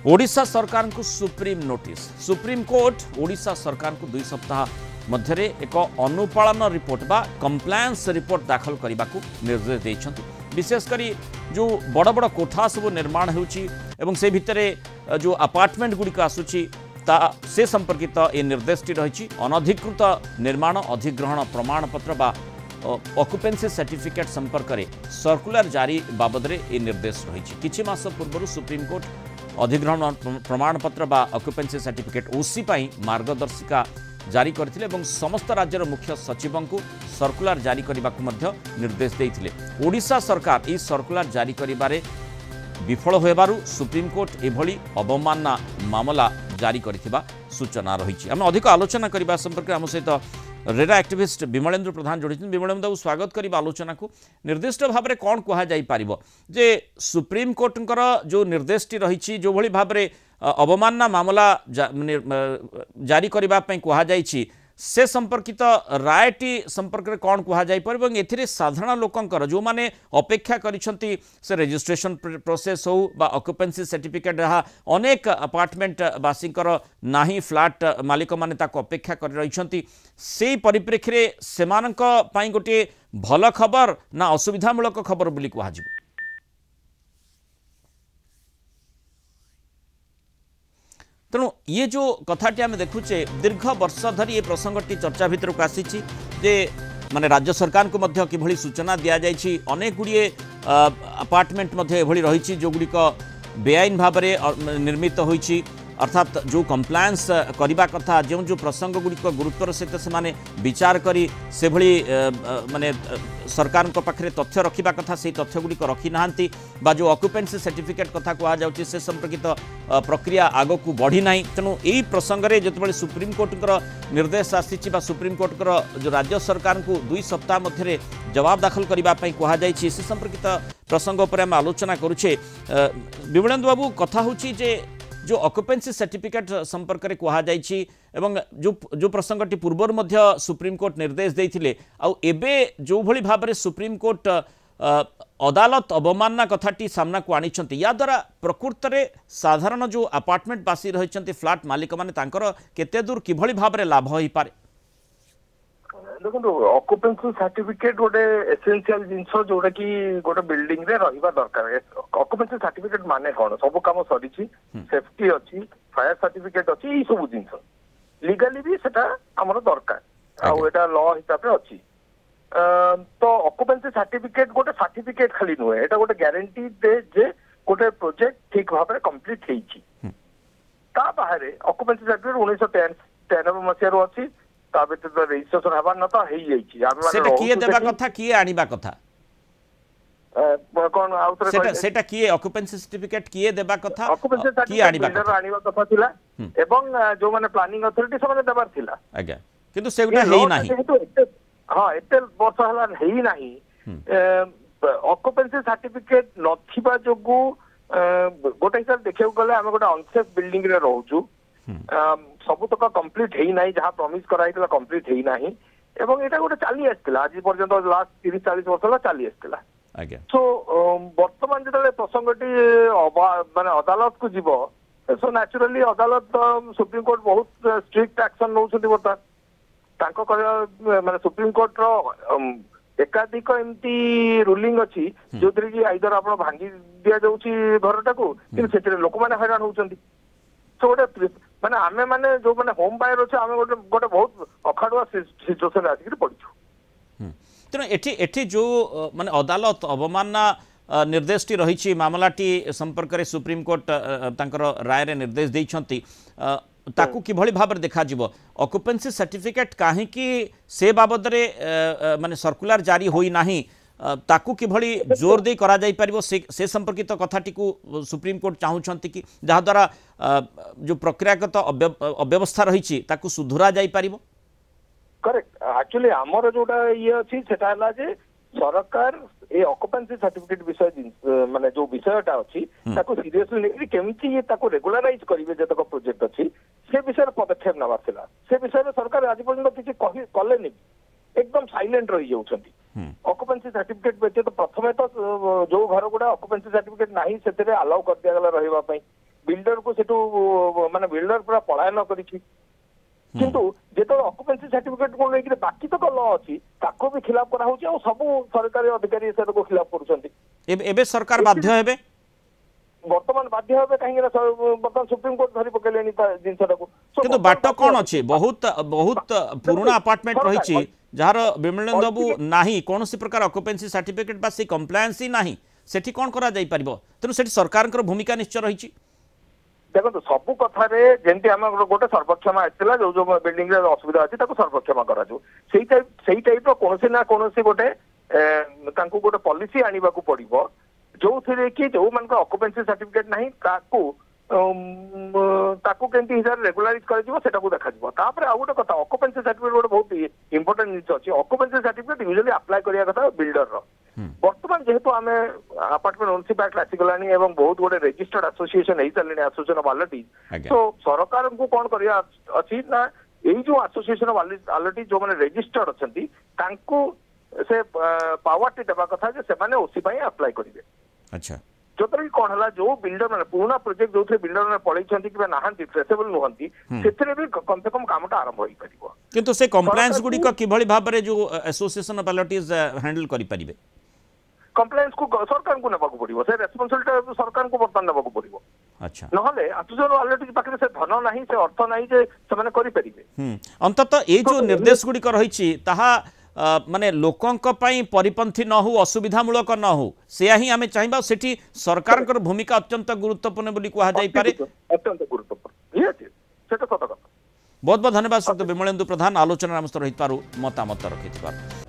ओडिशा सरकार को supreme notice. Supreme court Odisha सरकार को 2 सप्ताह मध्य एक अनुपालन रिपोर्ट बा कंप्लायंस रिपोर्ट दाखल करने को निर्देश देइछन्ति। विशेषकर जो बड़ बड़ कोठा सब निर्माण होउछि से भितर जो अपार्टमेंट गुड़िक आसुछि से संपर्कित ये निर्देशटी रही। अनधिकृत निर्माण अधिग्रहण प्रमाणपत्र बा ऑक्युपेंसी सर्टिफिकेट संपर्क में सर्कुलर जारी बाबद ये निर्देश रही। किछि मास पूर्व सुप्रीम कोर्ट अधिग्रहण प्रमाणपत्र बा ऑक्युपेंसी सर्टिफिकेट ओसी पाई मार्गदर्शिका जारी करथिले एवं समस्त राज्यर मुख्य सचिव को सर्कुलर जारी करने को निर्देश देइथिले। ओडिशा सरकार ई सर्कुलर जारी करिबारे विफल होबारु सुप्रीम कोर्ट एभली अवमानना मामला जारी करिथिबा सूचना रही। आम अधिक आलोचना करने संपर्क आम सहित रेरा एक्टिविस्ट विमलेन्द्र प्रधान जोड़ी। विमलेन्द्र बाबू स्वागत करिबा आलोचना को। निर्दिष्ट भाव में कौन कह जे सुप्रीम कोर्टंकर जो निर्देशटी रही जो भली भाव में अवमानना मामला जारी करने कहुई से संपर्कित रायटी संपर्क में कौन कहुई ए साधारण लोकंकर जो माने अपेक्षा करिसेंती से रजिस्ट्रेशन प्रोसेस हो बा ऑक्युपेंसी सर्टिफिकेट रहा अनेक अपार्टमेंट बासींकर नाही फ्लैट मालिक माने ताको अपेक्षा कर रहिसेंती से परिप्रेक्षी सेमानक पई गोटे भल खबर ना असुविधामूलक खबर बोली कहुजिबो। तेणु ये जो कथाटी आम देखुचे दीर्घ वर्ष धरी ये प्रसंगटी चर्चा भितर को आसी माने राज्य सरकार को मध्य किभली सूचना दि जाइछि। अनेक गुड़िए अपार्टमेंट एभली रही जो गुड़िक बेआईन भाव में निर्मित होइछि अर्थात जो कंप्लायंस करने कथा जो जो प्रसंग गुड़िक गुरुत्वर सहित से माने विचार करी से भली माने सरकार पाखे तथ्य रखा कथा से तथ्य गुड़िक रखी नांती बा जो ऑक्युपेंसी सर्टिफिकेट कथा कहुच्छे से संपर्कित प्रक्रिया आग को बढ़ी ना। तेणु यही प्रसंग में जो सुप्रीम कोर्टर निर्देश आसी सुप्रीम कोर्टर जो राज्य सरकार को 2 सप्ताह मध्य जवाब दाखल करने कहुई से संपर्कित प्रसंग पर आम आलोचना करुचे। विमलेन्द्र बाबू कथा होची जे जो ऑक्युपेंसी सर्टिफिकेट संपर्क में कहुई एवं जो प्रसंगटी पूर्वर मध्य सुप्रीम कोर्ट निर्देश देइथिले आउ एबे जो भली भाव में सुप्रीम कोर्ट अदालत अवमानना कथाटी सामना को आनिछंती या द्वारा प्रकृत में साधारण जो अपार्टमेंट बासी रहिछंती फ्लैट मालिक माने तांकर केते दूर किभली भाव में लाभ होई पारे। देखो ऑक्युपेंसी सर्टिफिकेट गोटे एसेंशियल जिनस जोटा कि गोटे बिल्डिंग रे रहिबा दरकार। ऑक्युपेंसी सर्टिफिकेट माने कोन सब काम सरीची सेफ्टी अछि फायर सर्टिफिकेट अछि ई सब जिनस लीगली भी सेटा हमर दरकार आ एटा लॉ हिसाब रे अछि। तो ऑक्युपेंसी सर्टिफिकेट गोटे सर्टिफिकेट खाली नुहे एटा गोटे गारंटी दे जे गोटे प्रोजेक्ट ठीक भाव में कंप्लीट हेछि। ता बाहरे ऑक्युपेंसी सर्टिफिकेट 1993 मसिया रो अछि रजिस्ट्रेशन हबार न तो हेई जाइछि आमे सेटा किए देबा कथा किए आनिबा कथा कोन आउतरे सेटा किए ऑक्युपेंसी सर्टिफिकेट किए देबा कथा ऑक्युपेंसी सर्टिफिकेट आनिबा कथा थिला एवं जो माने प्लानिंग अथॉरिटी सब देबार थिला आज्ञा किंतु सेगुटा हेई नाही। हां एते वर्ष हला हेई नाही ऑक्युपेंसी सर्टिफिकेट नथिबा जोगु गोटे हिसाब देखियो गले हम गोटे अनसेफ बिल्डिंग रे रहउछु सबुतक कंप्लीट है ना जहाँ प्रमिश कराई कंप्लीट है ना एवं एटा गोटे चली आसला आज पर्यंत लास्ट 30-40 वर्ष चली आसला। सो वर्तमान जो प्रसंगटी माने अदालत को जीव सो नेचुरली अदालत सुप्रीम कोर्ट बहुत स्ट्रिक्ट एक्शन नौछंती बर्तमान माने सुप्रीम कोर्ट रो एकाधिक एमती रूलिंग अच्छी जो कि आइदर आप भांगी दिया जाउची घरटा को कि से लोक मैंने हैरान होउछंती। सो गोटे माने आमे माने जो माने होम बायर अच्छे आमे गोटे गोटे बहुत अखाड़ुआ सिचुएशन आसिक पड़िछु। तेणु एठी जो माने अदालत अवमानना निर्देशटी रही मामलाटी संपर्क में सुप्रीम कोर्ट तांकर राय रे निर्देश देइछंती ताकू किभली भाव में देखा जीवो ऑक्युपेंसी सर्टिफिकेट काहे कि से बाबद रे माने सर्कुलर जारी होई नाही ताकू किभली जोर दे करा जाई परिबो से संपर्कित कथाटी को सुप्रीम कोर्ट चाहूछंती कि जहा द्वारा जो प्रक्रियागत अव्यवस्था रही ताकू सुधरा जाई परिबो। करेक्ट एक्चुअली हमर जोटा ये अछि सेटा हला जे सरकार ए ऑक्युपेंसी सर्टिफिकेट विषय माने जो विषयटा अछि ताकू सीरियसली नै केमती ये ताकू रेगुलराइज करिवे जतक प्रोजेक्ट अछि से विषय पदक्षेप नबार थिला से विषय सरकार आज पर्यंत किछि कले नै एकदम साइलेंट रही जाउछंती। ऑक्युपेंसी सर्टिफिकेट पे तो प्रथमे तो जो घर गुड़ा ऑक्युपेंसी सर्टिफिकेट नहीं से अलाउ कर दिया गला रहिबा पई बिल्डर को सेठू माने बिल्डर पूरा पलायन करिछि किंतु जेतो ऑक्युपेंसी सर्टिफिकेट को लेकिन बाकी तो लॉ अछि ताको भी खिलाफ करा होछि और सब सरकारी अधिकारी से को खिलाफ करूछंती एबे सरकार बाध्य हेबे वर्तमान बाध्य हेबे कहीं वर्तमान सुप्रीम कोर्ट धरी पकेलेनी जिनसटा को किंतु बाट कौन अच्छे बहुत बहुत पुराना अपार्टमेंट रही जार विमलेंद्र बाबू नाही कौन सी प्रकार ऑक्युपेंसी सर्टिफिकेट बा से कंप्लायंस ही नाही सेठी कौन करा जाई परिबो तेनु सेठी सरकार भूमिका निश्चय रही देखो सबू कथारे जेंति आम गोटे सर्वक्षमा आसला जो जो बिल्डिंग रे असुविधा अछि ताको सर्वक्षमा करा जो सेही टाइप रो कोनसे ना कोनसे गोटे तांको गोटे पॉलिसी आनिबा को पड़िबो जो थिरे कि जो मान का ऑक्युपेंसी सर्टिफिकेट नाही ताको ताको केंति हिसाब रेगुलाराइज कर दिबो सेटा को देखा दिबो तापर आ गोटे कथा ऑक्युपेंसी सर्टिफिकेट गोटे बहुत इंपोर्टेंट जिनिस अछि ऑक्युपेंसी सर्टिफिकेट यूजुअली अप्लाई करिया कथा बिल्डर रो वर्तमान जेहेतु आम अपार्टमेंट ओनरशिप एक्ट आसीगलानी एवं बहुत गोटे रजिस्टर्ड एसोसिएशन हो सारे एसोसिएशन ऑफ आलर्टीज तो सरकार को कौन करिया अछि ना एई जो एसोसिएशन ऑफ आलर्टीज जो माने रजिस्टर्ड अछंती तांको से पावर टी देबा कथा जे से माने ओसी पई अप्लाई करिवे अच्छा जोतर कि कोन हला जो बिल्डर माने पुराना प्रोजेक्ट जो थे बिल्डर माने पळै छंती कि नाहंती ट्रेसेबल नहंती सेतरे भी कम से कम कामटा आरंभ होई परिबो किंतु से कंप्लायंस गुडी को किभली भाबरे जो एसोसिएशन ऑफ आलर्टीज हैंडल करि परिबे कंप्लायंस को सरकार को नेबाक पड़िबो से रेस्पोंसिबिलिटी सरकार को बर्तन नेबाक पड़िबो अच्छा नहले एसोसिएशन आलर्टीज पाखरे से धन नाही से अर्थ नाही जे से माने करि परिबे अंततः ए जो निर्देश गुडी को रहिछि ताहा माने लोकंक पई परिपंथी न हो असुविधामूलक न हो से ही आमे चाहिबा सेठी सरकार भूमिका अत्यंत गुरुत्वपूर्ण बोली कहा जाई पारे अत्यंत गुरुत्वपूर्ण ये सेटा सत कथा बहुत बहुत धन्यवाद श्री विमलेंदु प्रधान आलोचना मस्त रहित पारु मतामत रखिथिबार।